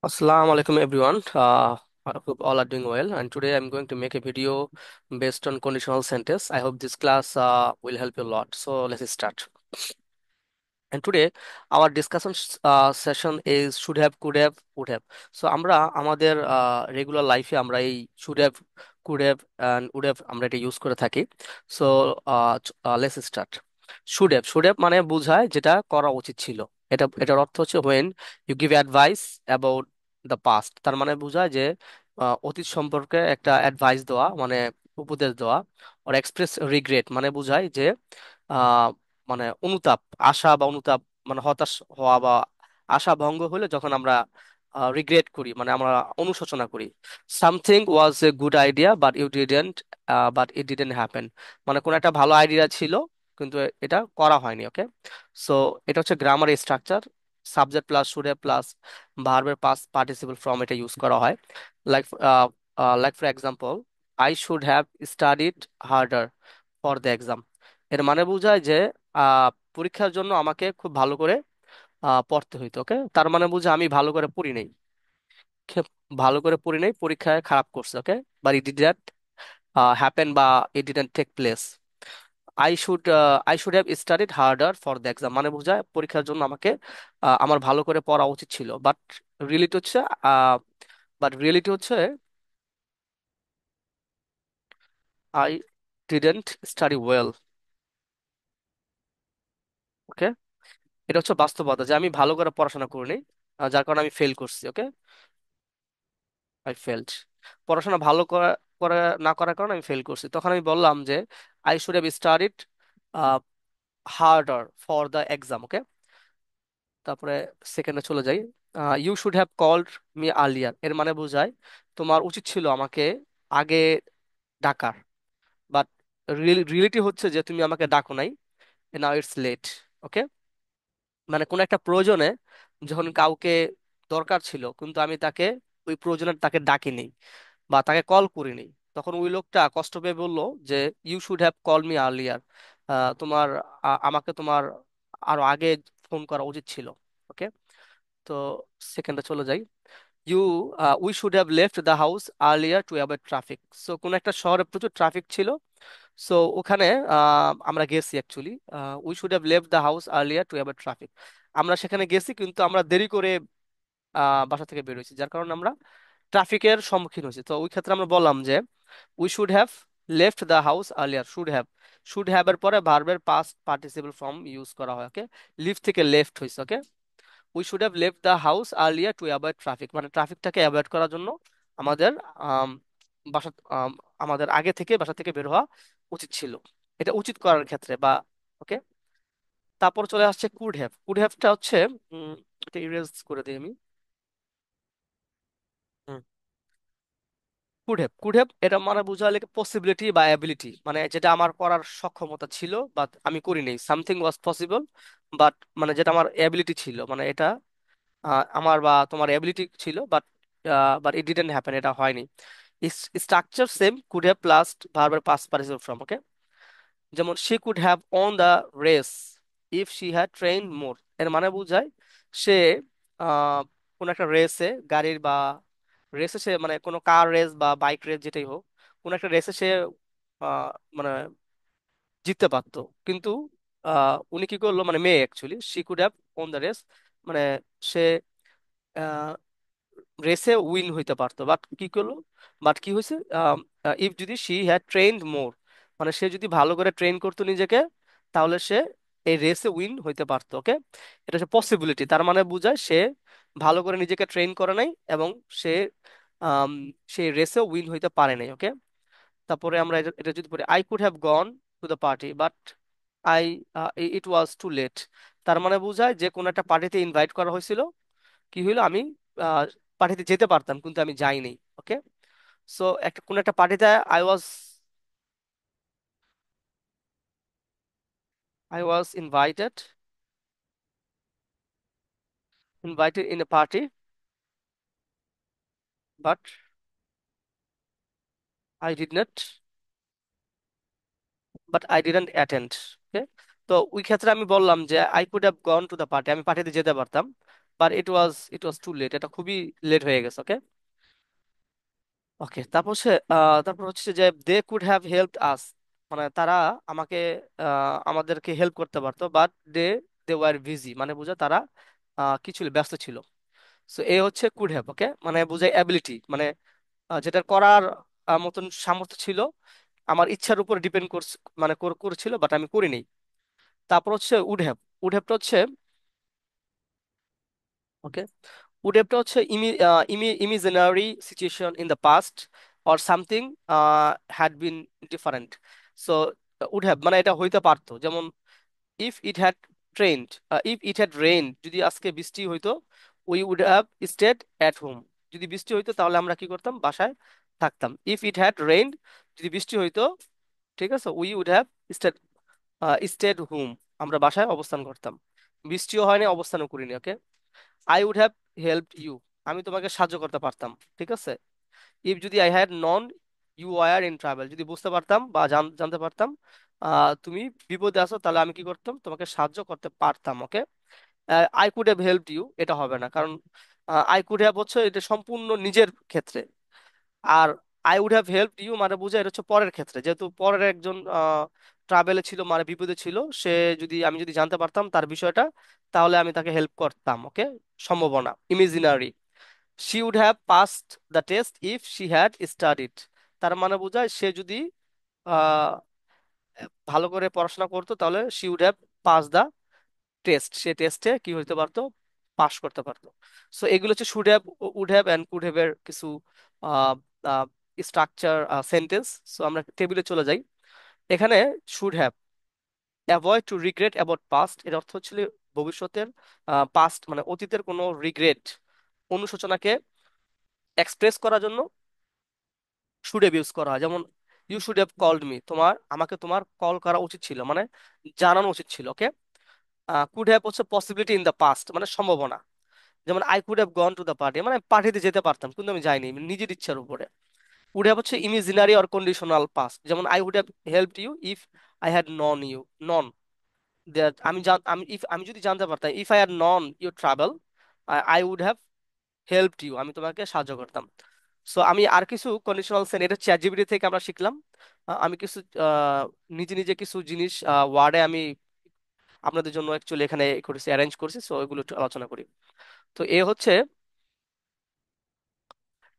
Assalamu alaikum everyone. I hope all are doing well. And today I'm going to make a video based on conditional sentence. I hope this class will help you a lot. So let's start. And today our discussion session is should have, could have, would have. So আমরা আমাদের regular লাইফে আমরা এই should have, could have and would have আমরা এটা use করে থাকি। So let's start. Should have মানে বোঝায় যেটা করা উচিত ছিল। এটার অর্থ হচ্ছে when you give advice about the past, তার মানে বোঝায় যে অতীত সম্পর্কে একটা অ্যাডভাইস দেওয়া মানে উপদেশ দেওয়া। আর এক্সপ্রেস রিগ্রেট মানে বোঝায় যে মানে অনুতাপ, আশা বা অনুতাপ, মানে হতাশ হওয়া বা আশা ভঙ্গ হলে যখন আমরা রিগ্রেট করি মানে আমরা অনুশোচনা করি। Something was a good idea but it didn't happen, মানে কোন একটা ভালো আইডিয়া ছিল কিন্তু এটা করা হয়নি। ওকে, সো এটা হচ্ছে grammar structure. Subject plus should have plus ভার্বের পাস্ট পার্টিসিপল ফর্ম এটা ইউজ করা হয়। Like like for example, I should have studied harder for the exam. এর মানে বোঝায় যে পরীক্ষার জন্য আমাকে খুব ভালো করে পড়তে হইতো। ওকে, তার মানে বোঝায় আমি ভালো করে পড়ি নাই, ভালো করে পড়ি নাই, পরীক্ষায় খারাপ করছে। Okay, but it didn't happen বা it didn't take place. I should have studied harder for the exam মানে বোঝায় পরীক্ষার জন্য আমাকে আমার ভালো করে পড়া উচিত ছিল। রিয়েলিটি হচ্ছে বাট রিয়েলিটি হচ্ছে আই ডিডন্ট স্টাডি ওয়েল। ওকে, এটা হচ্ছে বাস্তবতা যে আমি ভালো করে পড়াশোনা করিনি, যার কারণে আমি ফেল করছি। ওকে, আই ফেল্ড, পড়াশোনা ভালো করে না করার কারণে আমি ফেল করছি। তখন আমি বললাম যে I should have studied harder for the exam. Okay, তারপরে সেকেন্ডে চলে যাই। You should have called me earlier, এর মানে বোঝায় তোমার উচিত ছিল আমাকে আগে ডাকার। বাট রিয়েলিটি হচ্ছে যে তুমি আমাকে ডাকো নাই, নাও ইটস লেট। ওকে, মানে কোন একটা প্রয়োজনে যখন কাউকে দরকার ছিল কিন্তু আমি তাকে ওই প্রয়োজনে তাকে ডাকিনি বা তাকে কল করিনি, তখন ওই লোকটা কষ্ট পেয়ে বলল যে you should have call me earlier, তোমার আমাকে তোমার আরো আগে ফোন করা উচিত ছিল। ওকে, তো সেকেন্ডে চলে যাই। You we should have left the house earlier to avoid traffic. So কোন একটা শহরে প্রচুর ট্রাফিক ছিল, সো ওখানে আমরা গেছি actually. We should have left the house earlier to avoid traffic, আমরা সেখানে গেছি কিন্তু আমরা দেরি করে বাসা থেকে বের হয়েছি, যার কারণে আমরা ট্রাফিকের সম্মুখীন হয়েছি। তো ওই ক্ষেত্রে আমরা বললাম যে we should have left the house earlier. Should have এর পরে ভার্বের পাস্ট পার্টিসিপল ফর্ম ইউজ করা হয়। ওকে, লিভ থেকে লেফট হয়েছে। Okay, we should have left the house earlier to avoid traffic, মানে ট্রাফিকটাকে অ্যাভয়েড করার জন্য আমাদের আম, বাসা আম, আমাদের আগে থেকে বাসা থেকে বের হওয়া উচিত ছিল, এটা উচিত করার ক্ষেত্রে বা। ওকে, তারপর চলে আসছে কুড হ্যাভটা হচ্ছে উম, এটা ইরেজ করে দিই আমি। কুড হ্যাভ এটা মানে বোঝালে পসিবিলিটি বা অ্যাবিলিটি, মানে যেটা আমার করার সক্ষমতা ছিল বাট আমি করিনি। সামথিং ওয়াজ পসিবল বাট, মানে যেটা আমার অ্যাবিলিটি ছিল, মানে এটা আমার বা তোমার অ্যাবিলিটি ছিল but but it didn't happen, এটা হয়নি। Structure same, could have plus ভার্বের পাস্ট পার্টিসিপল ফর্ম। ওকে, যেমন she could have on the race if she had train more, এর মানে বোঝায় সে আহ কোন একটা রেসে গাড়ির বা রেসে সে মানে কোনো কার রেস বা বাইক রেস যেটাই হোক, কোন একটা রেসে সে মানে জিততে পারতো কিন্তু উনি কি করলো, মানে মেয়ে actually, she could have on the race, মানে সে রেসে উইন হইতে পারতো বাট কি করলো, বাট কি হয়েছে, ইফ যদি শি হ্যাড ট্রেন্ড মোর, মানে সে যদি ভালো করে ট্রেন করতো নিজেকে তাহলে সে এই রেসে উইন হইতে পারতো। ওকে, এটা হচ্ছে পসিবিলিটি, তার মানে বোঝায় সে ভালো করে নিজেকে ট্রেন করে নাই এবং সে আম, সেই রেসে উইন হইতে পারে নাই। ওকে, তারপরে আমরা এটা যদি পড়ি, I could have gone to the party but I it was too late, তার মানে বোঝায় যে কোন একটা পার্টিতে ইনভাইট করা হয়েছিল, কি হইলো আমি পার্টিতে যেতে পারতাম কিন্তু আমি যাইনি। ওকে, সো একটা কোন একটা পার্টিতে I was invited in a party but I did not I didn't attend. Okay, তো ওই ক্ষেত্রে আমি বললাম যে I could have gone to the party, আমি পার্টিতে যেতে পারতাম but it was too late, এটা খুবই লেট হয়ে গেছে। ওকে। ওকে, তারপর হচ্ছে যে they could have helped us, মানে তারা আমাকে আমাদেরকে হেল্প করতে পারতো, but they they were busy, মানে বোঝা তারা কি ছিল, ব্যস্ত ছিল। সো এ হচ্ছে কুড হ্যাভ। ওকে, মানে বোঝায় অ্যাবিলিটি, মানে যেটা করার মতন সামর্থ্য ছিল, আমার ইচ্ছার উপর ডিপেন্ড করছে, মানে করেছিল, বাট আমি করিনি। তারপর হচ্ছে উড হ্যাভ। উড হ্যাভটা হচ্ছে, ওকে, would have হচ্ছে imaginary situation in the past or something had been different. So would have মানে এটা হইতে পারতো, যেমন if it had if it had rained, যদি আজকে বৃষ্টি হইতো, we would have stayed at home, যদি বৃষ্টি হইতো তাহলে আমরা কি করতাম, বাসায় থাকতাম। if it had rained, যদি বৃষ্টি হইতো, ঠিক আছে, we would have stayed stayed home, আমরা বাসায় অবস্থান করতাম। বৃষ্টিও হয়নি, অবস্থানও করিনি। Okay. I would have helped you, আমি তোমাকে সাহায্য করতে পারতাম। ঠিক আছে। ইফ যদি I had known you were in travel, যদি বুঝতে পারতাম বা জানতে পারতাম তুমি বিপদে আছো, তাহলে আমি কি করতাম, তোমাকে সাহায্য করতে পারতাম। Okay. I could have helped you, এটা হবে না, কারণ আই কুড হ্যাভ হচ্ছে এটা সম্পূর্ণ নিজের ক্ষেত্রে। আর I would have helped you মানে বোঝায় এটা হচ্ছে পরের ক্ষেত্রে, যেহেতু পরের একজন ট্রাভেলে ছিল, মানে বিপদে ছিল, সে যদি আমি যদি জানতে পারতাম তার বিষয়টা, তাহলে আমি তাকে হেল্প করতাম। ওকে। সম্ভাবনা, imaginary. She would have passed the test if she had studied, তার মানে বোঝায় সে যদি আহ, ভালো করে পড়াশোনা করতো, তাহলে she would have pass the test, সে টেস্টে কি হইতে পারতো, পাশ করতে পারতো। সো এগুলো হচ্ছে should have, would have and could have এর কিছু স্ট্রাকচার সেন্টেন্স। সো আমরা টেবিলে চলে যাই। এখানে should have, avoid two regret about past, এর অর্থ হচ্ছে ভবিষ্যতের, পাস্ট মানে অতীতের কোনো রিগ্রেট, অনুশোচনাকে এক্সপ্রেস করার জন্য শুড হ্যাভ ইউজ করা হয়। যেমন you should have called me, আমাকে তোমার কল করা উচিত ছিল, মানে জানানো উচিত ছিল। ওকে। কুড হ্যাভ হচ্ছে পসিবিলিটি ইন দ্য পাস্ট, মানে সম্ভাবনা। যেমন I could have gone to the party, মানে পার্টিতে যেতে পারতাম কিন্তু আমি যাইনি, নিজের ইচ্ছার উপরে। উড হ্যাভ হচ্ছে ইমাজিনারি অর কন্ডিশনাল পাস্ট, যেমন I would have helped you if I had known you, known that, আমি যদি জানতে পারতাম, if I had known your travel, I would have helped you, আমি তোমাকে সাহায্য করতাম। সো আমি আর কিছু কন্ডিশনাল সেন্ট, এটা চ্যাট জিপিটি থেকে আমরা শিখলাম। আমি কিছু নিজে নিজে কিছু জিনিস ওয়ার্ডে আমি আপনাদের জন্য অ্যাকচুয়ালি এখানে করেছি, অ্যারেঞ্জ করছি, সো এগুলো একটু আলোচনা করি। তো এ হচ্ছে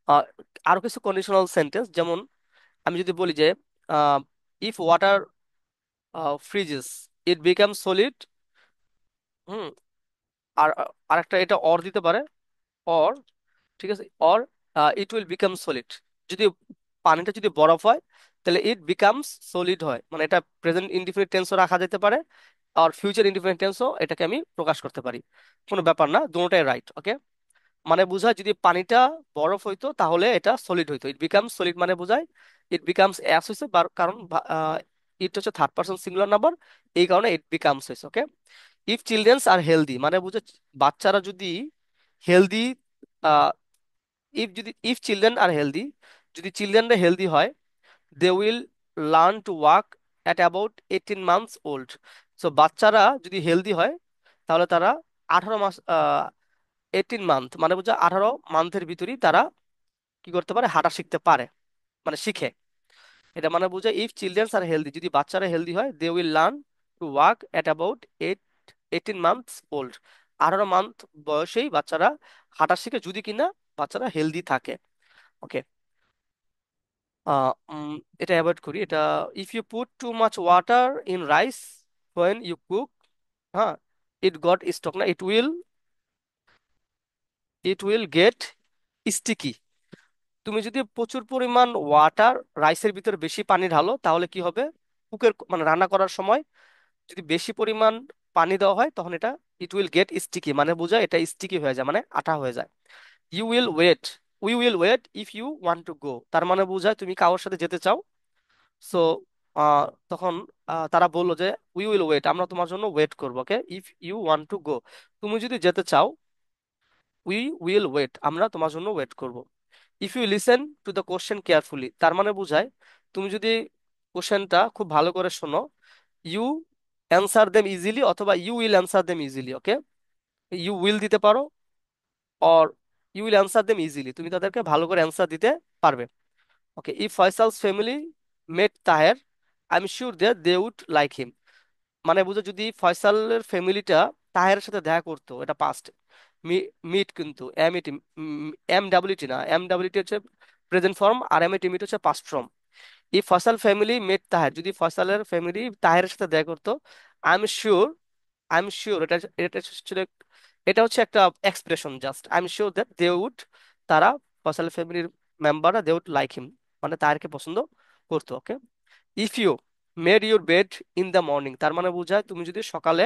আহ, আরো কিছু কন্ডিশনাল সেন্টেন্স, যেমন আমি যদি বলি যে if water freezes it become solid. Hmm. আর আরেকটা এটা অর দিতে পারে, অর, ঠিক আছে, or it will become solid, যদি পানিটা যদি বরফ হয় তাহলে ইট বিকামস সলিড হয়, মানে এটা প্রেজেন্ট ইনডিফিনিট টেন্সও রাখা যেতে পারে, আর ফিউচার ইনডিফিনিট টেন্সও এটাকে আমি প্রকাশ করতে পারি, কোনো ব্যাপার না, দুটোটাই রাইট। ওকে। মানে বোঝায় যদি পানিটা বরফ হইতো তাহলে এটা সলিড হইতো, ইট বিকামস সলিড মানে বোঝায় ইট বিকামস অ্যাস হয়েছে, কারণ ইট হচ্ছে থার্ড পার্সন সিঙ্গুলার নাম্বার, এই কারণে ইট বিকামস হয়েছে। Okay. If childrens are healthy মানে বুঝে বাচ্চারা যদি healthy, if children are healthy, যদি চিলড্রেনরা হেলদি হয়, they will learn to walk at about 18 months old. So বাচ্চারা যদি হেলদি হয় তাহলে তারা 18 মাস, 18 মান্থ মানে বোঝা 18 মান্থের ভিতরেই তারা কি করতে পারে, হাঁটা শিখতে পারে, মানে শিখে। এটা মানে বোঝায় ইফ চিলড্রেন্স আর হেলদি, যদি বাচ্চারা হেলদি হয়, they will learn to walk at about 18 months old, 18 month বয়সেই বাচ্চারা হাঁটা শিখে, যদি কিনা বাচ্চারা হেলদি থাকে। ওকে। এটা অ্যাভয়েড করি, এটা if you put too much water in rice when you cook, হ্যাঁ, ইট গট স্টক না, ইট উইল গেট স্টিকি। তুমি যদি প্রচুর পরিমাণ ওয়াটার, রাইসের ভিতরে বেশি পানি ঢালো, তাহলে কি হবে, মানে রান্না করার সময় যদি বেশি পরিমাণ পানি দেওয়া হয়, তখন এটা ইট উইল গেট স্টিকি, মানে বোঝায় এটা স্টিকি হয়ে যায়, মানে আঠা হয়ে যায়। You will wait, we will wait if you want to go, তার মানে বোঝায় তুমি কারোর সাথে যেতে চাও। সো তখন তারা বললো যে উই উইল ওয়েট, আমরা তোমার জন্য ওয়েট করবো। Okay. If you want to go, তুমি যদি যেতে চাও, উই উইল ওয়েট, আমরা তোমার জন্য ওয়েট করব। If you listen to the question carefully, তার মানে বোঝায় তুমি যদি কোশ্চেনটা খুব ভালো করে শোনো, ইউ অ্যান্সার দেম ইজিলি, অথবা you will answer them easily. Okay. You will দিতে পারো, or you will answer them easily, তুমি তাদেরকে ভালো করে অ্যান্সার দিতে পারবে। Okay, if Faisal's family met Taher, I am sure they they would like him. মানে বুঝো যদি ফয়সালের ফ্যামিলিটা তাহেরের সাথে দেখা করতো, এটা পাস্ট। মিট কিন্তু এম ইটি, এম ডাব্লিউটি না, এম ডাব্লিউটি হচ্ছে প্রেজেন্ট ফর্ম, আর এম ইটি মিট হচ্ছে পাস্ট ফর্ম। এই ফয়সাল ফ্যামিলি মেট তাহের, যদি ফয়সালের ফ্যামিলি তাহেরের সাথে দেখা করতো, I am sure, I am sure, এটা এটা হচ্ছে এটা হচ্ছে একটা expression just, I am sure that they would, তারা ফয়সাল ফ্যামিলির মেম্বাররা দে উড লাইক হিম, মানে তাহেরকে পছন্দ করতো। Okay, if you made your bed in the morning, তার মানে বোঝায় তুমি যদি সকালে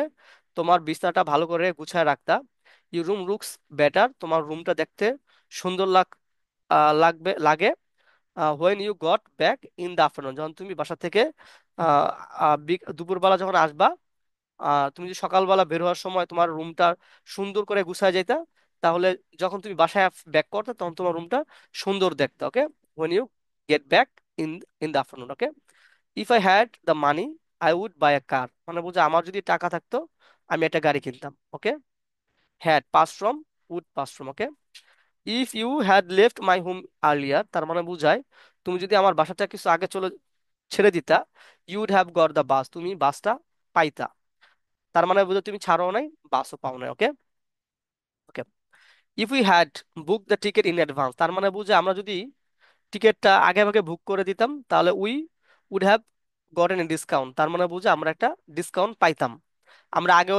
তোমার বিছানাটা ভালো করে গুছায় রাখতা, ইউর রুম লুকস বেটার, তোমার রুমটা দেখতে সুন্দর লাগবে লাগে, when you got back in the afternoon, যখন তুমি বাসা থেকে দুপুরবেলা যখন আসবা, তুমি যদি সকালবেলা বের হওয়ার সময় তোমার রুমটা সুন্দর করে গুছায় যাইতা, তাহলে যখন তুমি বাসায় ব্যাক করতে তখন তোমার রুমটা সুন্দর দেখতে। Okay, when you get back in in the afternoon. Okay, if I had the money I would buy a car, মানে বুঝে আমার যদি টাকা থাকতো আমি একটা গাড়ি কিনতাম। Okay, had pass from, would pass from. Okay, if you had left my home earlier, তার মানে বুঝায় তুমি যদি আমার বাসাটা কিছু আগে ছেড়ে দিতা, you would have got the bus, তুমি বাসটা পাইতা। তার মানে বুঝো তুমি ছাড়ও নাই, বাসও পাও নাই। Okay, okay, if we had book the ticket in advance, তার মানে বুঝে আমরা যদি টিকিটটা আগে ভাগে বুক করে দিতাম, তাহলে we would have gotten a discount, তার মানে বুঝে আমরা একটা ডিসকাউন্ট পাইতাম। আমরা আগেও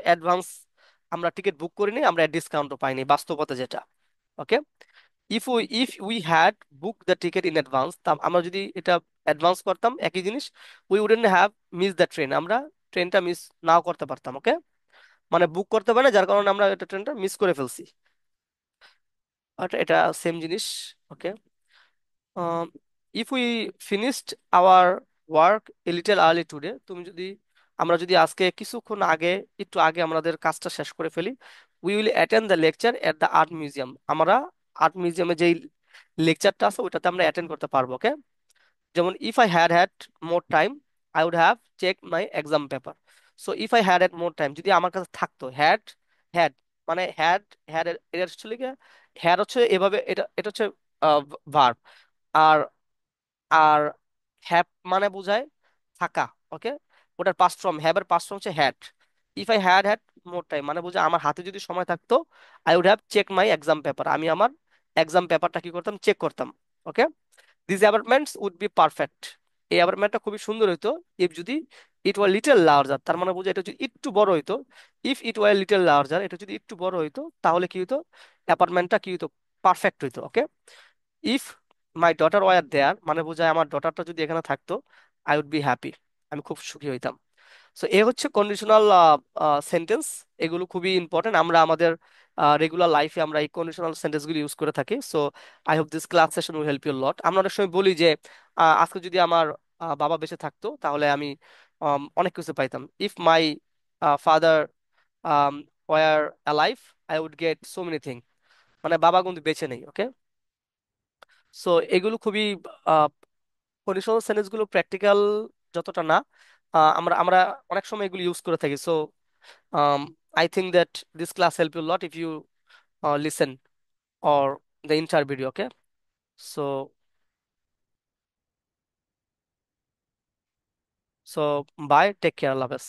অ্যাডভান্স আমরা টিকিট বুক করিনি, আমরা ডিসকাউন্টও পাইনি বাস্তবতা যেটা। Okay, if we had book the ticket in advance, আমরা যদি এটা অ্যাডভান্স করতাম একই জিনিস, we wouldn't have miss the train, আমরা ট্রেনটা মিস নাও করতে পারতাম। ওকে, মানে বুক করতে পারে না, যার কারণে আমরা এটা ট্রেনটা মিস করে ফেলছি। এটা সেম জিনিস। Okay, if we finished our work a little early today, আমরা যদি আজকে কিছুক্ষণ আগে, একটু আগে আমাদের কাজটা শেষ করে ফেলি, we will attend the lecture at the art museum, আমরা আর্ট মিউজিয়ামে যেই লেকচারটা আছে ওটাতে আমরা অ্যাটেন্ড করতে পারবো। ওকে, যেমন if I had had more time I would have check my exam paper. So if I had had more time, যদি আমার কাছে থাকতো, হ্যাড, হ্যাড মানে হ্যাড, হ্যাড এটা হচ্ছে হ্যাড হচ্ছে এভাবে, এটা এটা হচ্ছে ভার্ব, আর আর হ্যাভ মানে বোঝায় থাকা। ওকে, ওটার পাস্ট ফর্ম, হ্যাভ এর পাস্ট ফর্ম হচ্ছে had. If I had had more time মানে বোঝায় আমার হাতে যদি সময় থাকতো, I would have check my exam paper, আমি আমার এক্সাম পেপারটা কি করতাম, চেক করতাম। Okay, this apartments would be perfect, এই অ্যাপার্টমেন্টটা খুবই সুন্দর হইতো, ইফ যদি ইট ওয়ার লিটল লার্জার, তার মানে বোঝায় এটা যদি একটু বড় হইতো, if it were little larger, এটা যদি একটু বড় হইতো তাহলে কি হইতো, অ্যাপার্টমেন্টটা কি হইতো, পারফেক্ট হইতো। ওকে, ইফ মাই ডটার ওয়ার দেয়ার, মানে বোঝায় আমার ডটারটা যদি এখানে থাকতো, আই উড বি হ্যাপি, আমি খুব সুখী হইতাম। সো এ হচ্ছে কন্ডিশনাল সেন্টেন্স, এগুলো খুবই ইম্পর্টেন্ট, আমরা আমাদের রেগুলার লাইফে আমরা এই কন্ডিশনাল সেন্টেন্স গুলো ইউজ করে থাকি। So I hope this class session will help you lot. আমরা অনেক সময় বলি যে আজকে যদি আমার বাবা বেঁচে থাকতো তাহলে আমি অনেক কিছু পাইতাম, if my father were alive I would get so many thing, মানে বাবা কিন্তু বেঁচে নেই। ওকে, সো এগুলো খুবই কন্ডিশনাল সেন্টেন্স গুলো প্র্যাকটিক্যাল যতটা না, আমরা আমরা অনেক সময় এগুলো ইউজ করে থাকি। So I think that this class help you lot if you listen or the entire video. Okay, so bye, take care, Allah Hafiz.